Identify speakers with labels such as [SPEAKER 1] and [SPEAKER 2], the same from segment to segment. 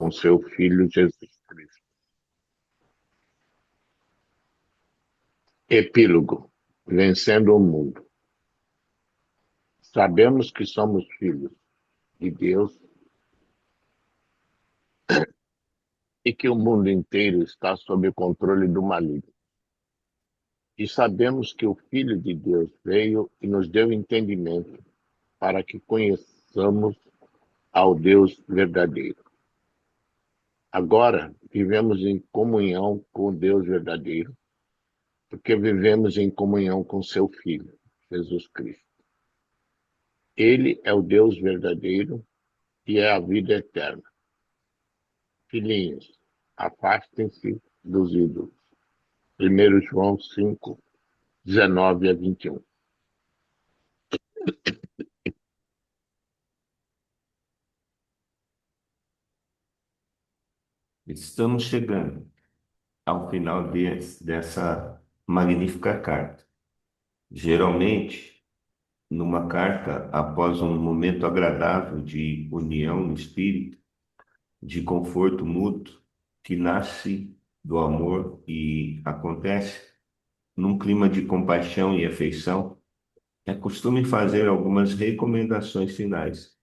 [SPEAKER 1] com seu Filho Jesus Cristo. Epílogo. Vencendo o mundo. Sabemos que somos filhos de Deus e que o mundo inteiro está sob o controle do maligno. E sabemos que o Filho de Deus veio e nos deu entendimento para que conheçamos ao Deus verdadeiro. Agora vivemos em comunhão com o Deus verdadeiro, porque vivemos em comunhão com seu Filho, Jesus Cristo. Ele é o Deus verdadeiro e é a vida eterna. Filhinhos, afastem-se dos ídolos. 1 João 5, 19 a 21.
[SPEAKER 2] Estamos chegando ao final dessa magnífica carta. Geralmente, numa carta, após um momento agradável de união no espírito, de conforto mútuo, que nasce do amor e acontece num clima de compaixão e afeição, é costume fazer algumas recomendações finais.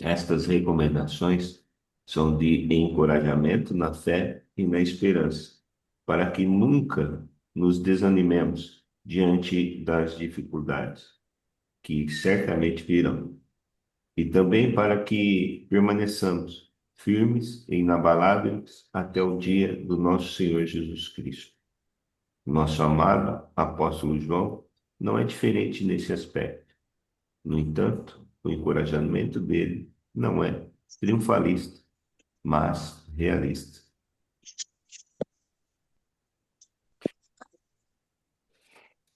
[SPEAKER 2] Estas recomendações são de encorajamento na fé e na esperança, para que nunca nos desanimemos diante das dificuldades, que certamente virão, e também para que permaneçamos firmes e inabaláveis até o dia do nosso Senhor Jesus Cristo. Nosso amado apóstolo João não é diferente nesse aspecto. No entanto, o encorajamento dele não é triunfalista, mas realista.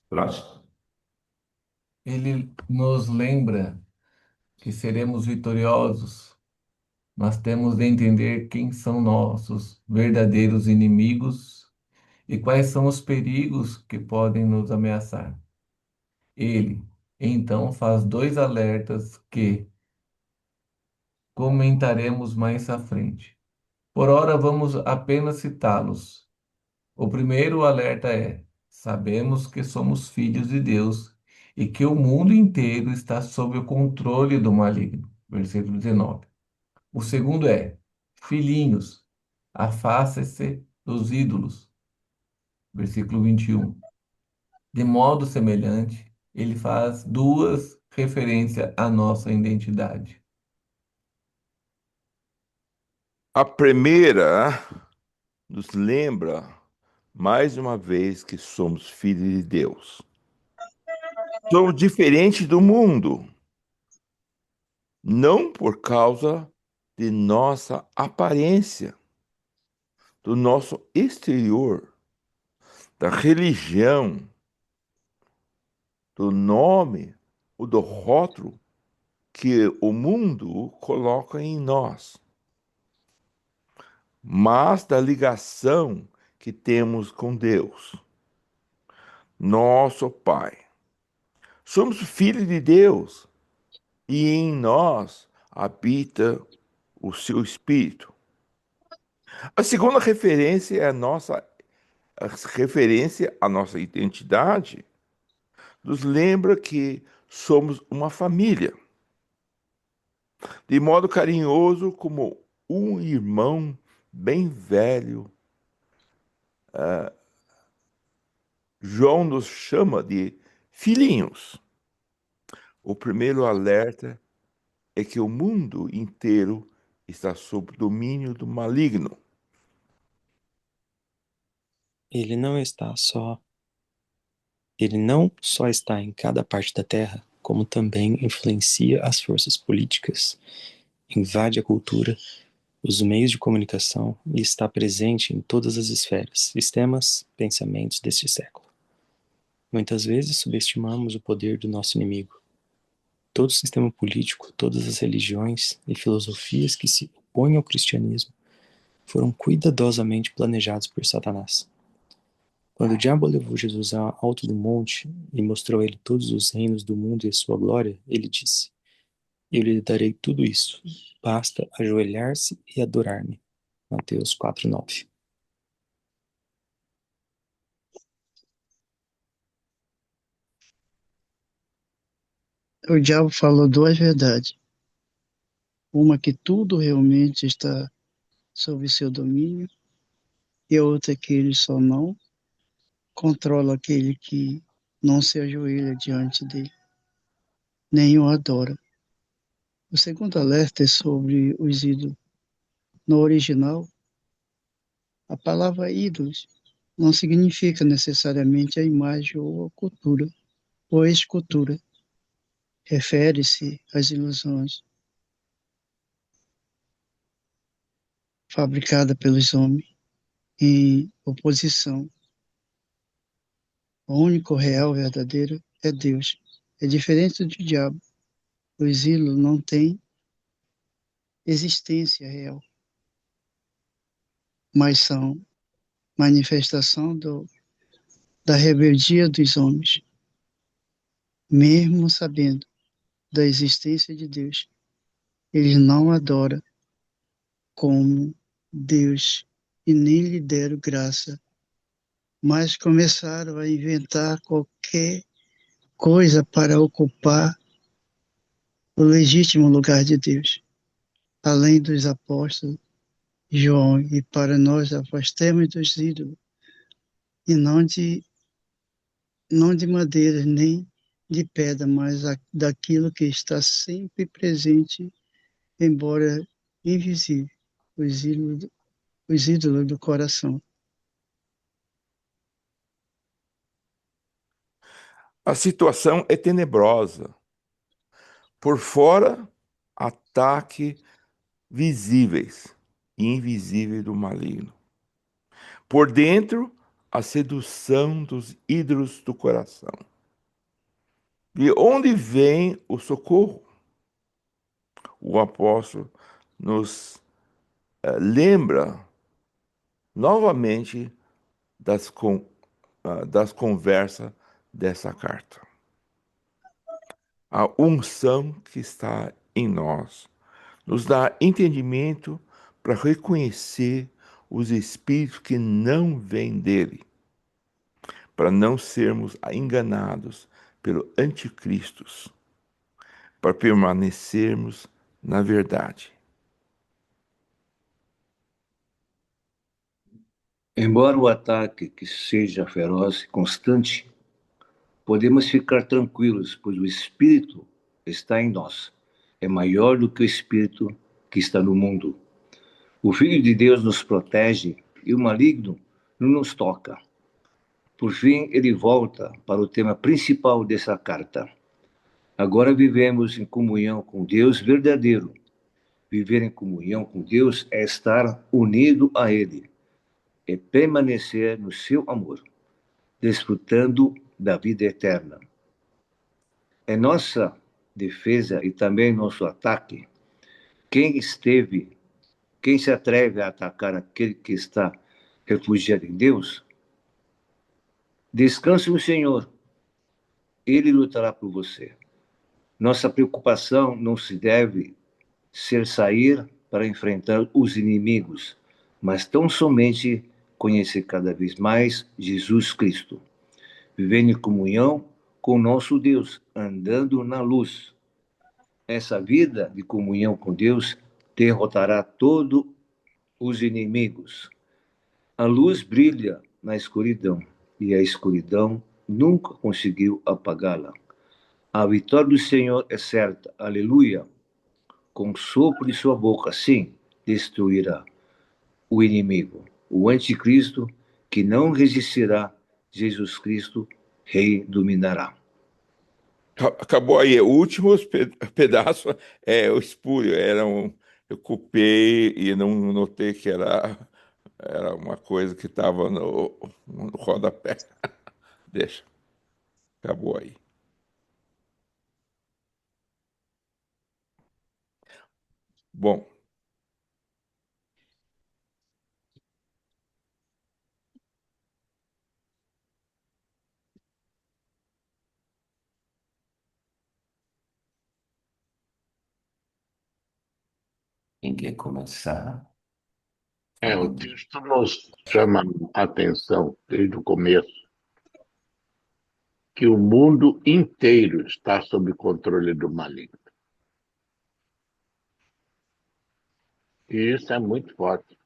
[SPEAKER 2] Próximo.
[SPEAKER 3] Ele nos lembra que seremos vitoriosos, mas temos de entender quem são nossos verdadeiros inimigos e quais são os perigos que podem nos ameaçar. Ele, então, faz dois alertas que comentaremos mais à frente. Por ora, vamos apenas citá-los. O primeiro alerta é: sabemos que somos filhos de Deus e que o mundo inteiro está sob o controle do maligno. Versículo 19. O segundo é: filhinhos, afaste-se dos ídolos. Versículo 21. De modo semelhante, ele faz duas referências à nossa identidade.
[SPEAKER 4] A primeira nos lembra mais uma vez que somos filhos de Deus. Somos diferentes do mundo, não por causa de nossa aparência, do nosso exterior, da religião, do nome ou do rótulo que o mundo coloca em nós, mas da ligação que temos com Deus, nosso Pai. Somos filhos de Deus e em nós habita o seu Espírito. A segunda referência é a referência à nossa identidade. Nos lembra que somos uma família, de modo carinhoso como um irmão bem velho. João nos chama de filhinhos. O primeiro alerta é que o mundo inteiro está sob domínio do maligno.
[SPEAKER 5] Ele não está só. Ele não só está em cada parte da Terra, como também influencia as forças políticas, invade a cultura, os meios de comunicação e está presente em todas as esferas, sistemas, pensamentos deste século. Muitas vezes subestimamos o poder do nosso inimigo. Todo o sistema político, todas as religiões e filosofias que se opõem ao cristianismo foram cuidadosamente planejados por Satanás. Quando o diabo levou Jesus ao alto do monte e mostrou a ele todos os reinos do mundo e a sua glória, ele disse: eu lhe darei tudo isso. Basta ajoelhar-se e adorar-me. Mateus 4:9.
[SPEAKER 6] O diabo falou duas verdades. Uma que tudo realmente está sob seu domínio e a outra que ele só não controla aquele que não se ajoelha diante dele, nem o adora. O segundo alerta é sobre os ídolos. No original, a palavra ídolos não significa necessariamente a imagem ou a cultura ou a escultura. Refere-se às ilusões fabricadas pelos homens em oposição. O único real verdadeiro é Deus. É diferente do diabo. Os ídolos não têm existência real, mas são manifestação da rebeldia dos homens, mesmo sabendo da existência de Deus. Eles não adoram como Deus e nem lhe deram graça, mas começaram a inventar qualquer coisa para ocupar o legítimo lugar de Deus, além dos apóstolos João, e para nós afastemos dos ídolos, e não de madeira nem de pedra, mas daquilo que está sempre presente, embora invisível, os ídolos, os ídolos do coração.
[SPEAKER 4] A situação é tenebrosa. Por fora, ataque visíveis e invisíveis do maligno. Por dentro, a sedução dos ídolos do coração. De onde vem o socorro? O apóstolo nos lembra novamente das conversas dessa carta. A unção que está em nós nos dá entendimento para reconhecer os espíritos que não vêm dele, para não sermos enganados pelo anticristo, para permanecermos na verdade.
[SPEAKER 7] Embora o ataque que seja feroz e constante, podemos ficar tranquilos, pois o Espírito está em nós. É maior do que o Espírito que está no mundo. O Filho de Deus nos protege e o maligno não nos toca. Por fim, ele volta para o tema principal dessa carta. Agora vivemos em comunhão com Deus verdadeiro. Viver em comunhão com Deus é estar unido a Ele, é permanecer no seu amor, desfrutando da vida eterna. É nossa defesa e também nosso ataque. Quem se atreve a atacar aquele que está refugiado em Deus? Descanse no Senhor, Ele lutará por você. Nossa preocupação não se deve ser sair para enfrentar os inimigos, mas tão somente conhecer cada vez mais Jesus Cristo, vivendo em comunhão com nosso Deus, andando na luz. Essa vida de comunhão com Deus derrotará todos os inimigos. A luz brilha na escuridão e a escuridão nunca conseguiu apagá-la. A vitória do Senhor é certa, aleluia. Com o sopro de sua boca, sim, destruirá o inimigo, o anticristo, que não resistirá, Jesus Cristo, rei dominará.
[SPEAKER 4] Acabou aí. O último pedaço é o espúrio. Eu copiei e não notei que era uma coisa que estava no rodapé. Deixa. Acabou aí. Bom,
[SPEAKER 2] Quem quer começar?
[SPEAKER 1] O texto nos chama a atenção desde o começo que o mundo inteiro está sob controle do maligno. E isso é muito forte.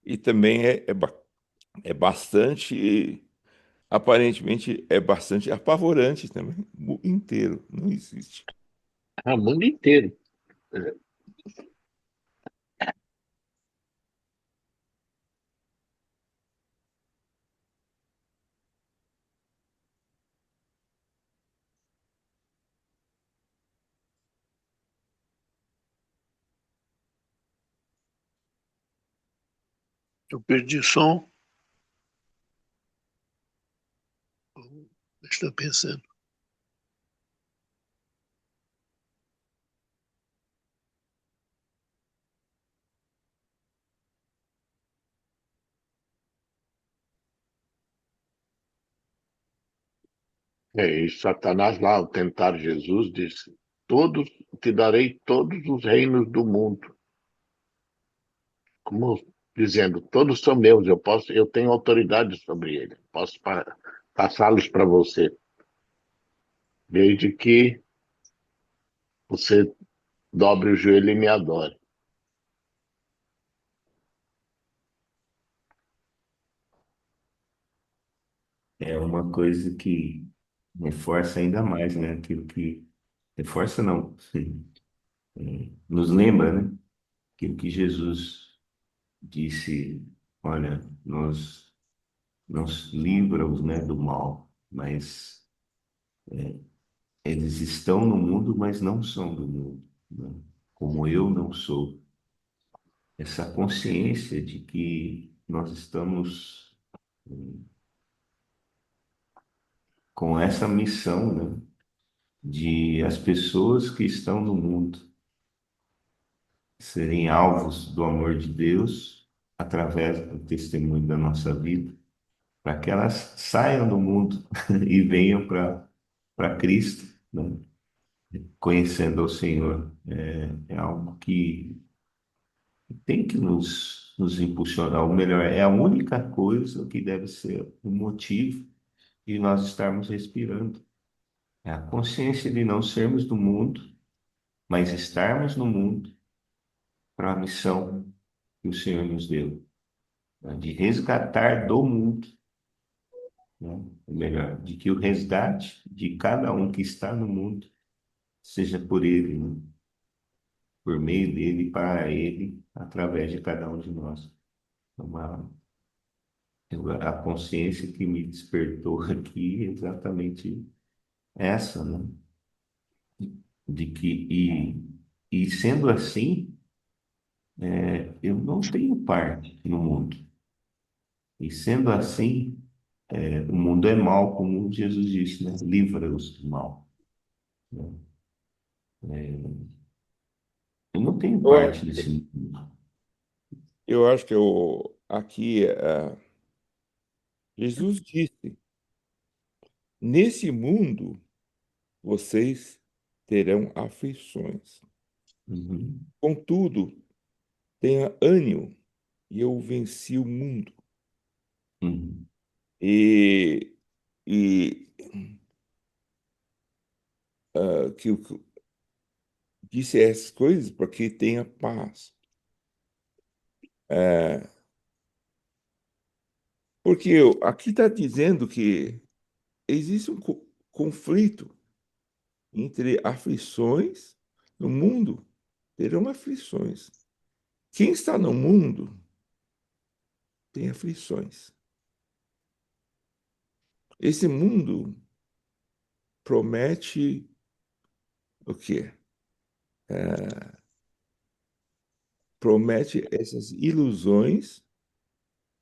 [SPEAKER 4] E também é bastante, aparentemente, é bastante apavorante também. O inteiro, não existe.
[SPEAKER 1] O mundo inteiro.
[SPEAKER 8] Eu perdi som. Estou pensando.
[SPEAKER 1] E Satanás lá, ao tentar Jesus, disse: te darei todos os reinos do mundo. Como dizendo, todos são meus, eu tenho autoridade sobre eles, posso passá-los para você, desde que você dobre o joelho e me adore.
[SPEAKER 2] É uma coisa que reforça ainda mais, né? Aquilo que reforça não, sim, nos lembra, né? Aquilo que Jesus disse, olha, nos livra-os, né, do mal, mas eles estão no mundo, mas não são do mundo, né? Como eu não sou. Essa consciência de que nós estamos com essa missão, né, de as pessoas que estão no mundo serem alvos do amor de Deus através do testemunho da nossa vida, para que elas saiam do mundo e venham para Cristo, né? Conhecendo ao Senhor. É algo que tem que nos impulsionar, ou melhor, é a única coisa que deve ser o motivo de nós estarmos respirando. É a consciência de não sermos do mundo, mas estarmos no mundo para a missão que o Senhor nos deu, né? De resgatar do mundo, né? Ou melhor, de que o resgate de cada um que está no mundo seja por Ele, né? Por meio dele, para Ele, através de cada um de nós. É a consciência que me despertou aqui é exatamente essa, né? De que, e sendo assim, eu não tenho parte no mundo. E sendo assim, o mundo é mau, como Jesus disse, né? Livra-os do mal, né? Eu não tenho
[SPEAKER 4] Eu,
[SPEAKER 2] parte desse mundo.
[SPEAKER 4] eu acho que aqui Jesus disse: nesse mundo vocês terão aflições.
[SPEAKER 2] Uhum,
[SPEAKER 4] Contudo, tenha ânimo, e eu venci o mundo.
[SPEAKER 2] uhum,
[SPEAKER 4] E, e que disse essas coisas porque tenha paz. É, porque aqui está dizendo que existe um conflito entre aflições no mundo. Terão aflições. Quem está no mundo tem aflições. Esse mundo promete o quê? Promete essas ilusões,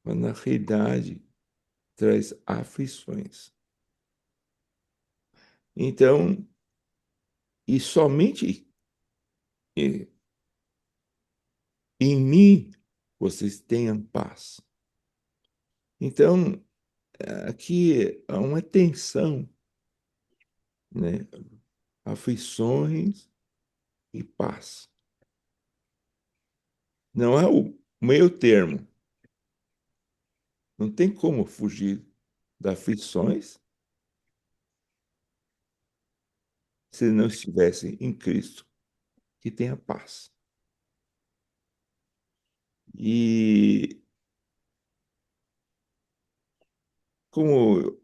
[SPEAKER 4] mas na realidade traz aflições. Então, e somente eh, em mim vocês tenham paz. Então, aqui há uma tensão né? Aflições e paz. Não é o meio termo. Não tem como fugir das aflições se não estivesse em Cristo, que tem a paz. E como eu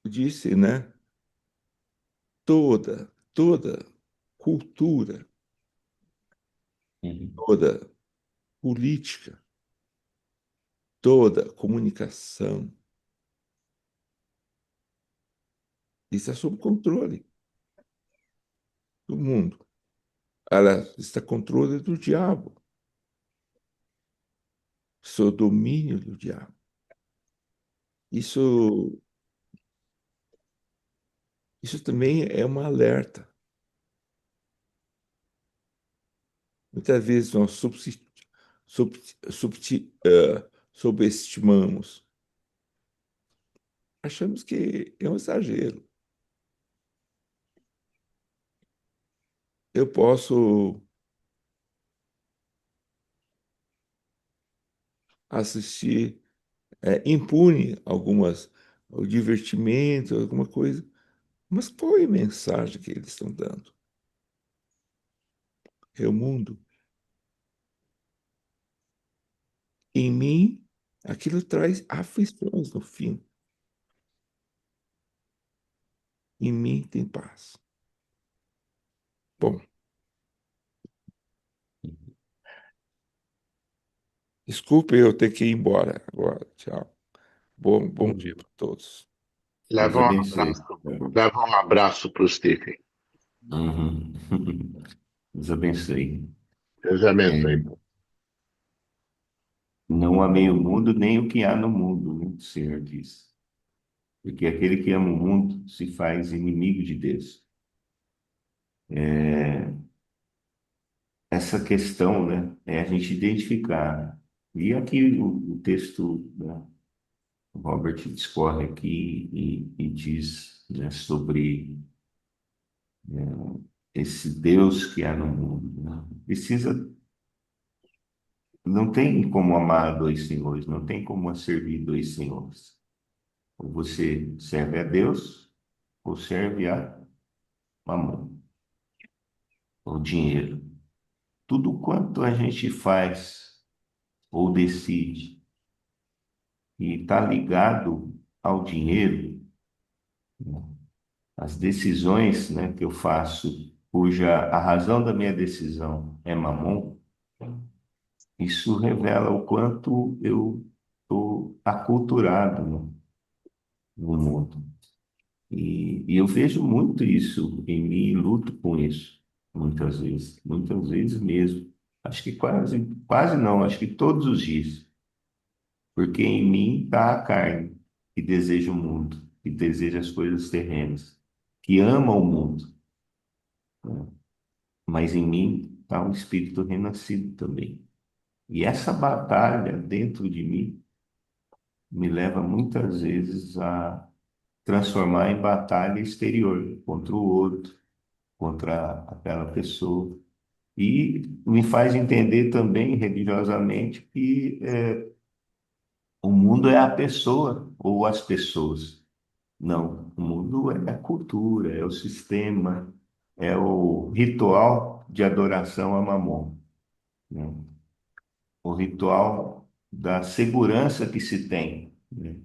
[SPEAKER 4] disse, né? Toda cultura,
[SPEAKER 2] Uhum.
[SPEAKER 4] toda política, toda comunicação está sob controle do mundo. Ela está controle do diabo, sob domínio do diabo. Isso, isso também é um alerta. Muitas vezes nós subestimamos, achamos que é um exagero. Eu posso assistir impune algumas o divertimento, alguma coisa, mas qual é a mensagem que eles estão dando? É o mundo. Em mim, aquilo traz aflições no fim. Em mim tem paz. Bom, desculpe eu ter que ir embora agora. Tchau. Bom dia para todos.
[SPEAKER 2] Deus abençoe.
[SPEAKER 1] Leva um abraço para o Stephen.
[SPEAKER 2] Uhum. Deus abençoe.
[SPEAKER 1] Deus
[SPEAKER 2] É,
[SPEAKER 1] abençoe.
[SPEAKER 2] não amei o mundo, nem o que há no mundo, né? O Senhor diz. Porque aquele que ama o mundo se faz inimigo de Deus. Essa questão, né, é a gente identificar. E aqui o texto, né, o Robert discorre aqui e diz, né, sobre esse Deus que há no mundo, né? Não tem como amar dois senhores, não tem como servir dois senhores. Ou você serve a Deus, ou serve a mamon, ou dinheiro. Tudo quanto a gente faz ou decide e está ligado ao dinheiro, né? As decisões, né, que eu faço, cuja a razão da minha decisão é mamon, isso revela o quanto eu estou aculturado no mundo. E eu vejo muito isso em mim e luto com isso, muitas vezes mesmo. Acho que quase não, acho que todos os dias. Porque em mim está a carne, que deseja o mundo, que deseja as coisas terrenas, que ama o mundo, né? Mas em mim está um espírito renascido também. E essa batalha dentro de mim me leva muitas vezes a transformar em batalha exterior, contra o outro, contra aquela pessoa. E me faz entender também religiosamente que o mundo é a pessoa ou as pessoas. Não, o mundo é a cultura, é o sistema, é o ritual de adoração a Mamon, né? O ritual da segurança que se tem, né,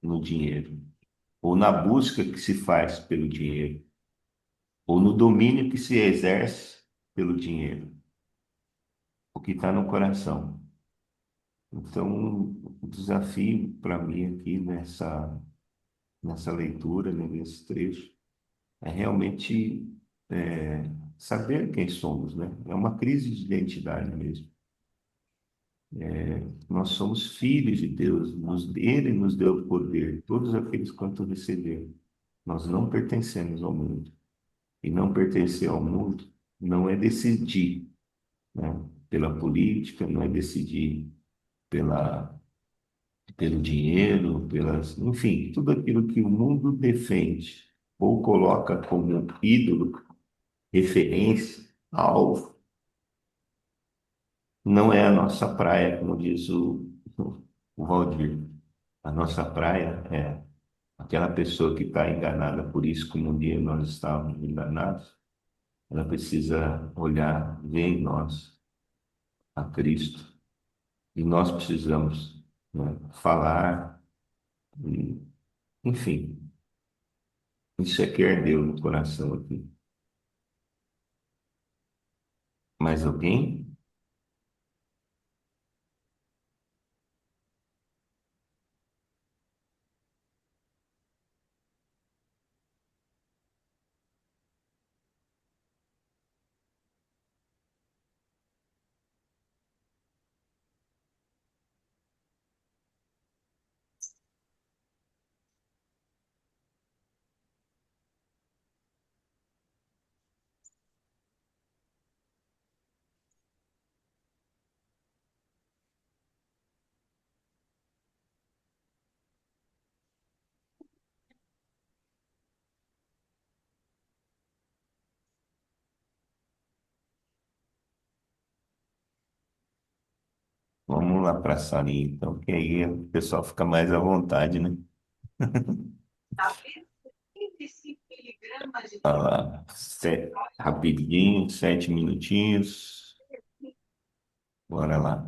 [SPEAKER 2] no dinheiro, ou na busca que se faz pelo dinheiro, ou no domínio que se exerce pelo dinheiro, o que está no coração. Então, o desafio para mim aqui nessa leitura, né, nesse trecho, é realmente saber quem somos, né? É uma crise de identidade mesmo. Nós somos filhos de Deus, Ele nos deu o poder, todos aqueles quanto receberam. Nós não pertencemos ao mundo. E não pertencer ao mundo não é decidir, né, pela política, não é decidir pela, pelo dinheiro, enfim, tudo aquilo que o mundo defende, ou coloca como ídolo, referência, alvo, não é a nossa praia, como diz o Valdir. A nossa praia é aquela pessoa que está enganada por isso, como um dia nós estávamos enganados, ela precisa olhar, ver em nós a Cristo. E nós precisamos, né, falar, e, enfim, isso é que ardeu no coração aqui. Mais alguém? Vamos lá para a salinha, então, que aí o pessoal fica mais à vontade, né? Olha lá, rapidinho, 7 minutinhos. Bora lá.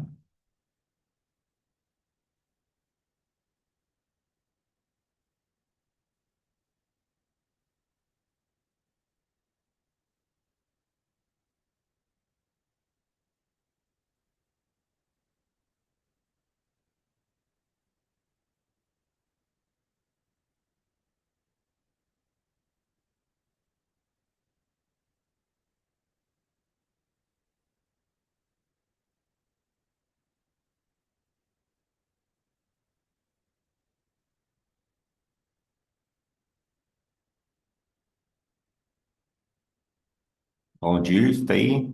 [SPEAKER 2] Bom dia, está aí?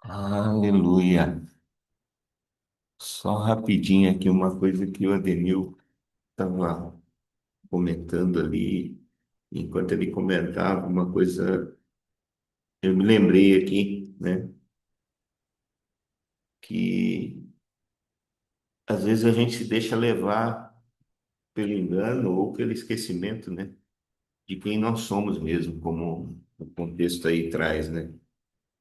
[SPEAKER 2] Aleluia. Só rapidinho aqui uma coisa que o Adenil estava comentando ali. Enquanto ele comentava uma coisa, eu me lembrei aqui, né? Que às vezes a gente se deixa levar pelo engano ou pelo esquecimento, né? De quem nós somos mesmo, como o contexto aí traz, né?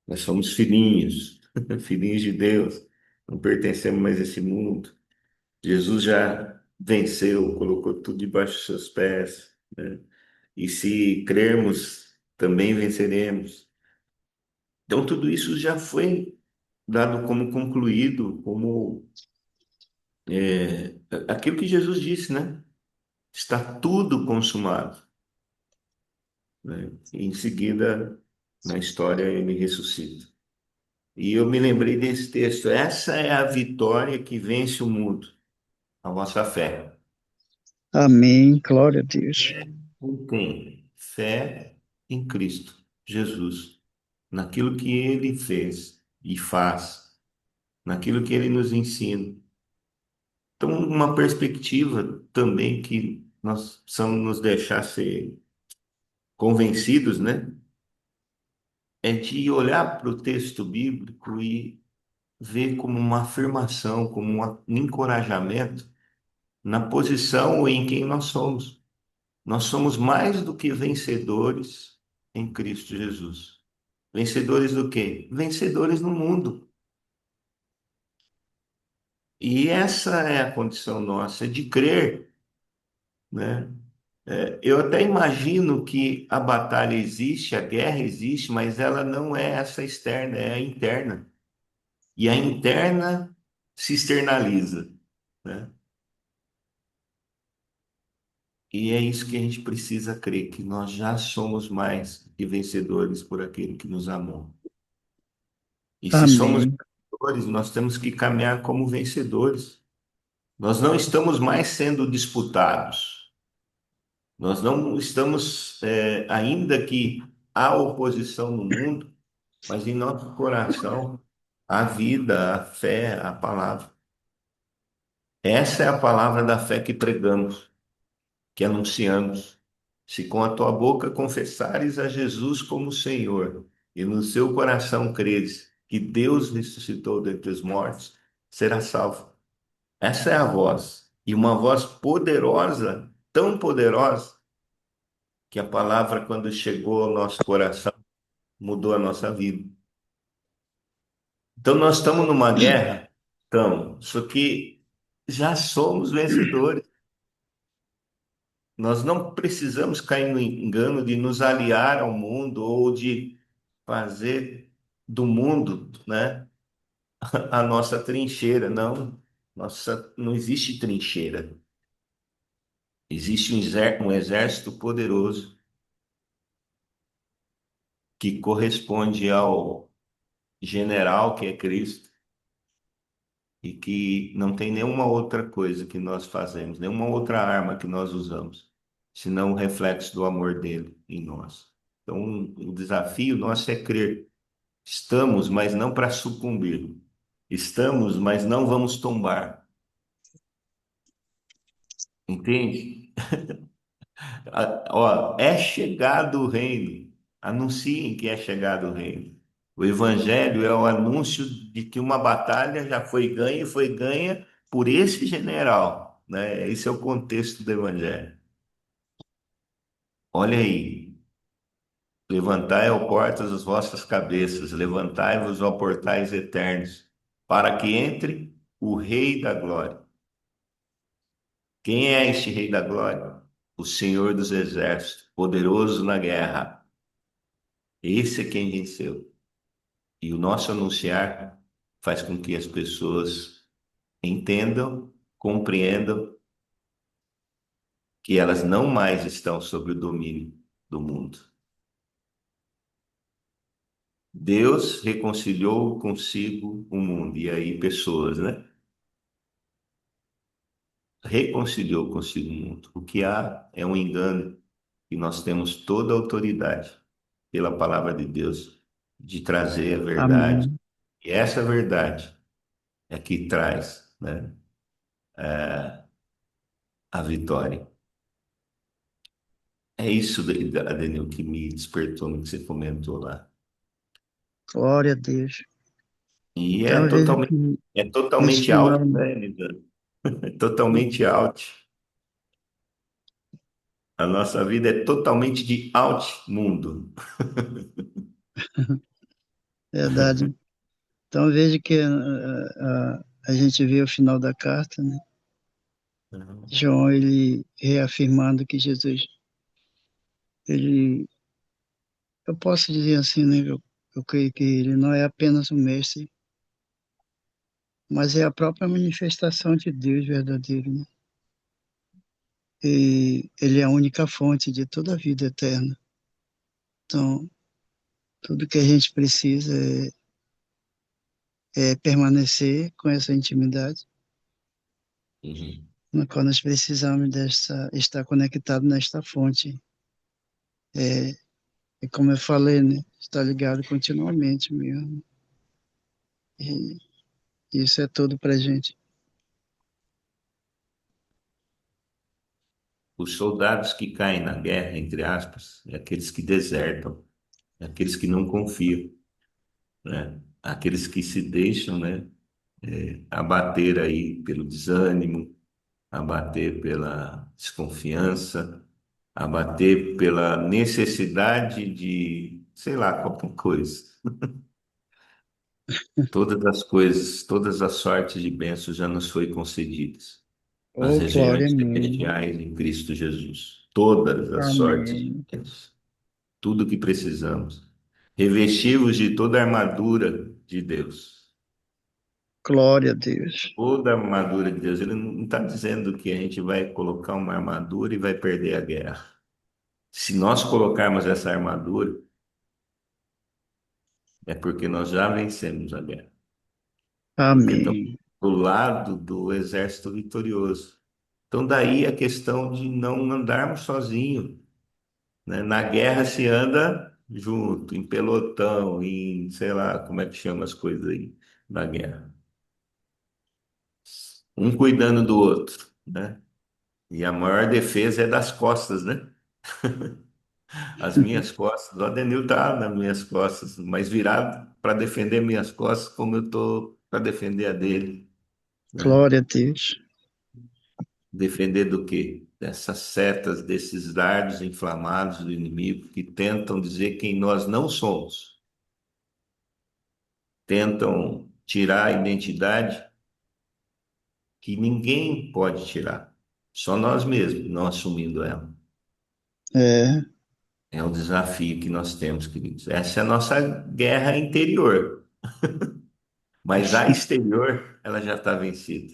[SPEAKER 2] Nós somos filhinhos, filhinhos de Deus, não pertencemos mais a esse mundo. Jesus já venceu, colocou tudo debaixo dos seus pés, né? E se crermos, também venceremos. Então, tudo isso já foi dado como concluído, como aquilo que Jesus disse, né? Está tudo consumado, né? E em seguida, na história, ele ressuscita. E eu me lembrei desse texto. Essa é a vitória que vence o mundo, a vossa fé.
[SPEAKER 6] Amém. Glória a Deus.
[SPEAKER 2] Com quem? Fé em Cristo, Jesus, naquilo que ele fez e faz, naquilo que ele nos ensina. Então, uma perspectiva também que nós precisamos nos deixar ser convencidos, né? É de olhar para o texto bíblico e ver como uma afirmação, como um encorajamento na posição em quem nós somos. Nós somos mais do que vencedores em Cristo Jesus. Vencedores do quê? Vencedores no mundo. E essa é a condição nossa, de crer, né? Eu até imagino que a batalha existe, a guerra existe, mas ela não é essa externa, é a interna. E a interna se externaliza, né? E é isso que a gente precisa crer, que nós já somos mais que vencedores por aquele que nos amou. E se somos
[SPEAKER 6] Amém.
[SPEAKER 2] vencedores, nós temos que caminhar como vencedores. Nós não estamos mais sendo disputados. Nós não estamos, ainda que há oposição no mundo, mas em nosso coração a vida, a fé, a palavra. Essa é a palavra da fé que pregamos, que anunciamos. Se com a tua boca confessares a Jesus como Senhor e no seu coração creres que Deus ressuscitou dentre os mortos, será salvo. Essa é a voz. E uma voz poderosa, tão poderosa, que a palavra, quando chegou ao nosso coração, mudou a nossa vida. Então, nós estamos numa guerra? Estamos. Só que já somos vencedores. Nós não precisamos cair no engano de nos aliar ao mundo ou de fazer do mundo, né, a nossa trincheira. Não, não existe trincheira. Existe um exército poderoso que corresponde ao general que é Cristo e que não tem nenhuma outra coisa que nós fazemos, nenhuma outra arma que nós usamos, senão o reflexo do amor dele em nós. Então, o desafio nosso é crer. Estamos, mas não para sucumbir. Estamos, mas não vamos tombar. Entende? Ó, é chegado o reino. Anunciem que é chegado o reino. O evangelho é o anúncio de que uma batalha já foi ganha e foi ganha por esse general, né? Esse é o contexto do evangelho. Olha aí. Levantai, ó portas, as vossas cabeças, levantai-vos, ó portais eternos, para que entre o Rei da Glória. Quem é este Rei da Glória? O Senhor dos Exércitos, poderoso na guerra. Esse é quem venceu. E o nosso anunciar faz com que as pessoas entendam, compreendam que elas não mais estão sob o domínio do mundo. Deus reconciliou consigo o mundo, e aí pessoas, né? Reconciliou consigo o mundo. O que há é um engano, e nós temos toda a autoridade pela palavra de Deus de trazer a verdade,
[SPEAKER 6] Amém.
[SPEAKER 2] E essa verdade é que traz, né, a vitória. É isso, Adenil, que me despertou no que você comentou lá.
[SPEAKER 6] Glória a Deus.
[SPEAKER 2] E
[SPEAKER 6] Então veja que
[SPEAKER 2] é
[SPEAKER 6] nesse
[SPEAKER 2] totalmente
[SPEAKER 6] final,
[SPEAKER 2] out, né, Nidana? É totalmente out. A nossa vida é totalmente de out mundo.
[SPEAKER 6] verdade. Então veja que a gente vê o final da carta, né? João, ele reafirmando que Jesus, ele, eu posso dizer assim, né? Eu creio que ele não é apenas um mestre, mas é a própria manifestação de Deus verdadeiro, né? E ele é a única fonte de toda a vida eterna. Então, tudo que a gente precisa é permanecer com essa intimidade,
[SPEAKER 2] Uhum.
[SPEAKER 6] no qual nós precisamos estar conectado nesta fonte. É, e como eu falei, né? Estar ligado continuamente mesmo. E isso é tudo para gente.
[SPEAKER 2] Os soldados que caem na guerra, entre aspas, é aqueles que desertam, é aqueles que não confiam, né? Aqueles que se deixam, né, abater aí pelo desânimo, abater pela desconfiança, abater pela necessidade de, sei lá, qualquer coisa. Todas as coisas, todas as sortes de bênçãos já nos foi concedidas nas
[SPEAKER 6] Oh, glória a
[SPEAKER 2] regiões
[SPEAKER 6] mim.
[SPEAKER 2] celestiais em Cristo Jesus. Todas as sortes de
[SPEAKER 6] Amém.
[SPEAKER 2] bênçãos, tudo que precisamos. Revestivos de toda a armadura de Deus.
[SPEAKER 6] Glória a Deus.
[SPEAKER 2] Toda a armadura de Deus. Ele não está dizendo que a gente vai colocar uma armadura e vai perder a guerra. Se nós colocarmos essa armadura, é porque nós já vencemos a guerra. Porque estamos
[SPEAKER 6] Amém.
[SPEAKER 2] do lado do exército vitorioso. Então, daí a questão de não andarmos sozinhos, né? Na guerra se anda junto, em pelotão, em, sei lá, como é que chama as coisas aí na guerra. Um cuidando do outro, né? E a maior defesa é das costas, né? As minhas costas, o Adenil tá nas minhas costas, mas virado para defender minhas costas como eu tô para defender a dele, né?
[SPEAKER 6] Glória a Deus.
[SPEAKER 2] Defender do quê? Dessas setas, desses dardos inflamados do inimigo que tentam dizer quem nós não somos, tentam tirar a identidade que ninguém pode tirar, só nós mesmos, não assumindo ela.
[SPEAKER 6] É,
[SPEAKER 2] É o desafio que nós temos, queridos. Essa é a nossa guerra interior, mas a exterior, ela já está vencida.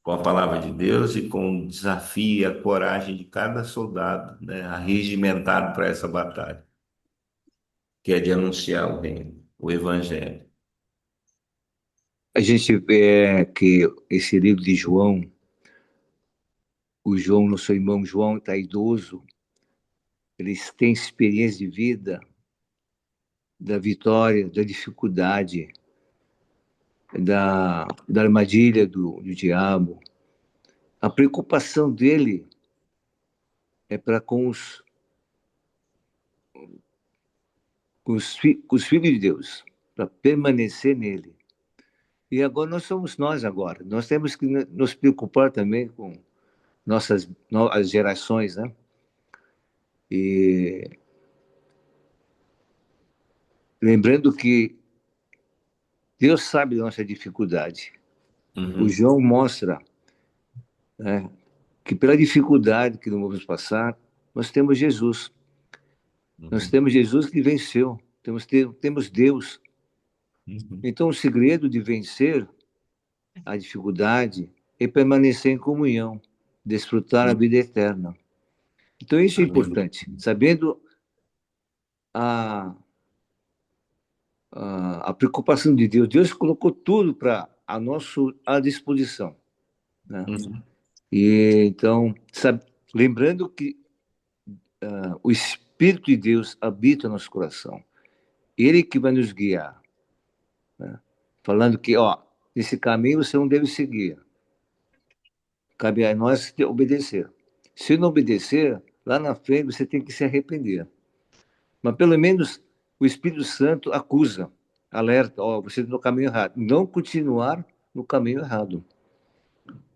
[SPEAKER 2] Com a palavra de Deus e com o desafio e a coragem de cada soldado, né, arregimentado para essa batalha, que é de anunciar o reino, o evangelho.
[SPEAKER 7] A gente vê que esse livro de João, o João, nosso irmão João, está idoso, eles têm experiência de vida, da vitória, da dificuldade, da armadilha do diabo. A preocupação dele é para com os filhos de Deus, para permanecer nele. E agora nós somos nós agora. Nós temos que nos preocupar também com nossas novas gerações, né? E lembrando que Deus sabe da nossa dificuldade. O
[SPEAKER 2] Uhum,
[SPEAKER 7] João mostra, né, que pela dificuldade que nós vamos passar, nós temos Jesus. Nós
[SPEAKER 2] uhum,
[SPEAKER 7] temos Jesus que venceu. Temos Deus.
[SPEAKER 2] uhum.
[SPEAKER 7] Então, o segredo de vencer a dificuldade é permanecer em comunhão, desfrutar a vida eterna. Então, isso é
[SPEAKER 2] Amém.
[SPEAKER 7] importante. Sabendo a, a preocupação de Deus, Deus colocou tudo à disposição, né?
[SPEAKER 2] Uhum,
[SPEAKER 7] E então, lembrando que o Espírito de Deus habita no nosso coração. Ele que vai nos guiar. né? Falando que, ó, esse caminho você não deve seguir. Cabe a nós obedecer. Se não obedecer, lá na frente você tem que se arrepender. Mas pelo menos o Espírito Santo acusa, alerta, ó, você está no caminho errado. Não continuar no caminho errado,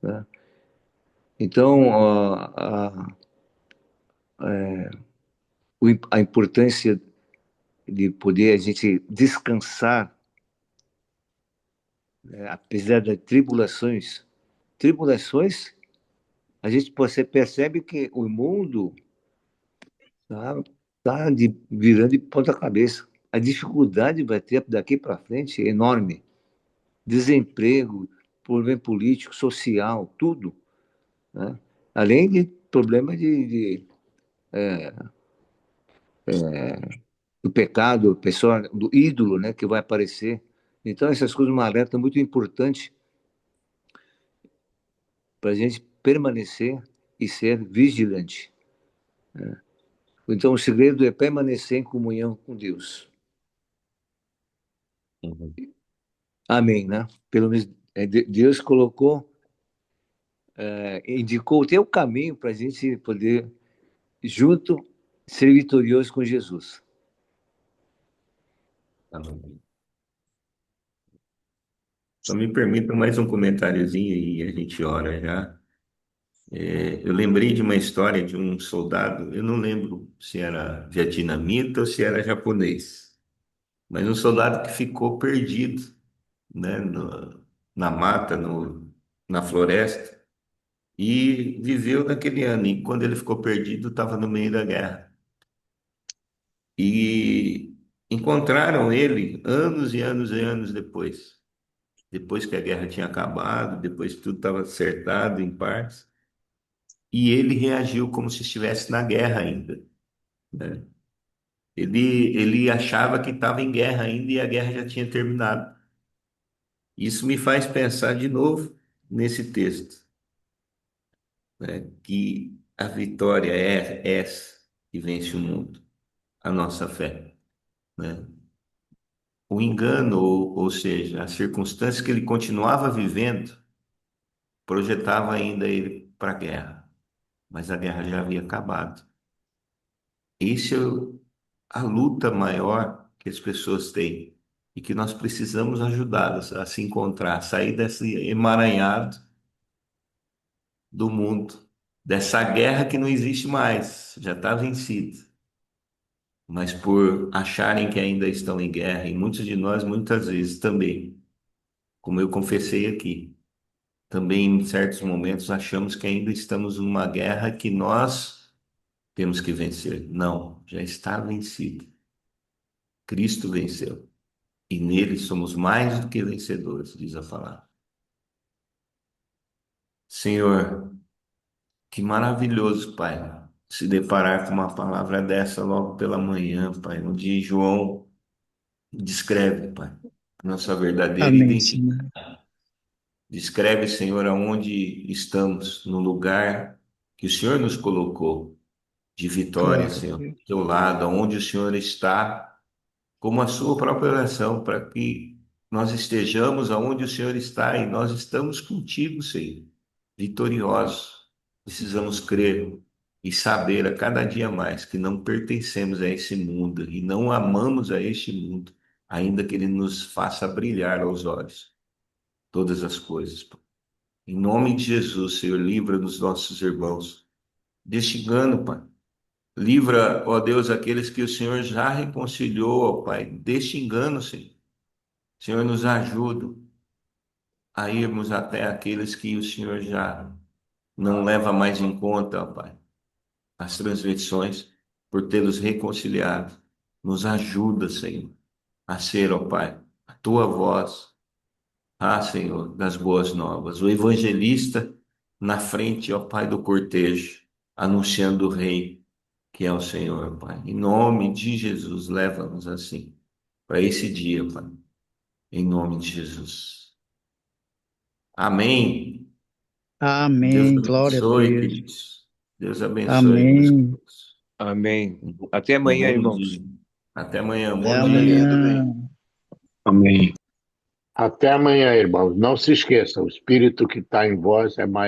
[SPEAKER 7] né? Então, a importância de poder a gente descansar, né, apesar das tribulações, a gente você percebe que o mundo tá virando de ponta cabeça. A dificuldade vai ter daqui para frente é enorme. Desemprego, problema político, social, tudo, né? Além de problema do pecado, pessoa, do ídolo, né, que vai aparecer. Então, essas coisas, uma alerta muito importante para a gente permanecer e ser vigilante. Então, o segredo é permanecer em comunhão com Deus.
[SPEAKER 2] Uhum.
[SPEAKER 7] Amém, né? Pelo menos Deus colocou, indicou o teu caminho para a gente poder, junto, ser vitorioso com Jesus.
[SPEAKER 2] Amém. Só me permita mais um comentáriozinho e a gente ora já. Eu lembrei de uma história de um soldado, eu não lembro se era vietnamita ou se era japonês, mas um soldado que ficou perdido, né, na mata, na floresta, e viveu naquele ano. E quando ele ficou perdido, estava no meio da guerra. E encontraram ele anos e anos e anos depois que a guerra tinha acabado, depois que tudo estava acertado em paz. E ele reagiu como se estivesse na guerra ainda, né? Ele achava que estava em guerra ainda e a guerra já tinha terminado. Isso me faz pensar de novo nesse texto, né? Que a vitória é essa que vence o mundo, a nossa fé, né? O engano, ou seja, as circunstâncias que ele continuava vivendo, projetava ainda ele para a guerra, mas a guerra já havia acabado. Isso é a luta maior que as pessoas têm e que nós precisamos ajudá-las a se encontrar, a sair desse emaranhado do mundo, dessa guerra que não existe mais, já está vencida. Mas por acharem que ainda estão em guerra, e muitos de nós muitas vezes também, como eu confessei aqui, também em certos momentos achamos que ainda estamos numa guerra que nós temos que vencer. Não, já está vencida. Cristo venceu. E nele somos mais do que vencedores, diz a palavra. Senhor, que maravilhoso, Pai, se deparar com uma palavra dessa logo pela manhã, Pai, onde João descreve, Pai, nossa verdadeira
[SPEAKER 6] Amém,
[SPEAKER 2] identidade.
[SPEAKER 6] Senhor.
[SPEAKER 2] Descreve, Senhor, aonde estamos, no lugar que o Senhor nos colocou de vitória,
[SPEAKER 6] Glória a
[SPEAKER 2] Senhor,
[SPEAKER 6] Deus.
[SPEAKER 2] do teu lado, aonde o Senhor está, como a sua própria oração, para que nós estejamos aonde o Senhor está e nós estamos contigo, Senhor, vitoriosos. Precisamos crer e saber a cada dia mais que não pertencemos a esse mundo e não amamos a este mundo, ainda que ele nos faça brilhar aos olhos todas as coisas. Em nome de Jesus, Senhor, livra nos nossos irmãos deste engano, Pai. Livra, ó Deus, aqueles que o Senhor já reconciliou, ó Pai, deste engano, Senhor. Senhor, nos ajuda a irmos até aqueles que o Senhor já não leva mais em conta, ó Pai, as transgressões por tê-los reconciliado. Nos ajuda, Senhor, a ser, ó Pai, a tua voz, Senhor, das boas novas. O evangelista na frente, ó Pai, do cortejo, anunciando o Rei, que é o Senhor, Pai. Em nome de Jesus, leva-nos assim, para esse dia, Pai. Em nome de Jesus. Amém. Deus
[SPEAKER 6] Amém. Glória a
[SPEAKER 2] abençoe,
[SPEAKER 6] Deus.
[SPEAKER 2] queridos. Deus abençoe, meus
[SPEAKER 6] Amém.
[SPEAKER 2] queridos.
[SPEAKER 7] Amém. Até
[SPEAKER 2] Um
[SPEAKER 7] amanhã,
[SPEAKER 2] bom
[SPEAKER 7] irmãos.
[SPEAKER 2] dia. Até amanhã.
[SPEAKER 6] Até
[SPEAKER 2] Bom dia.
[SPEAKER 6] amanhã.
[SPEAKER 1] Amém. Até amanhã, irmãos. Não se esqueça, o Espírito que está em vós é maior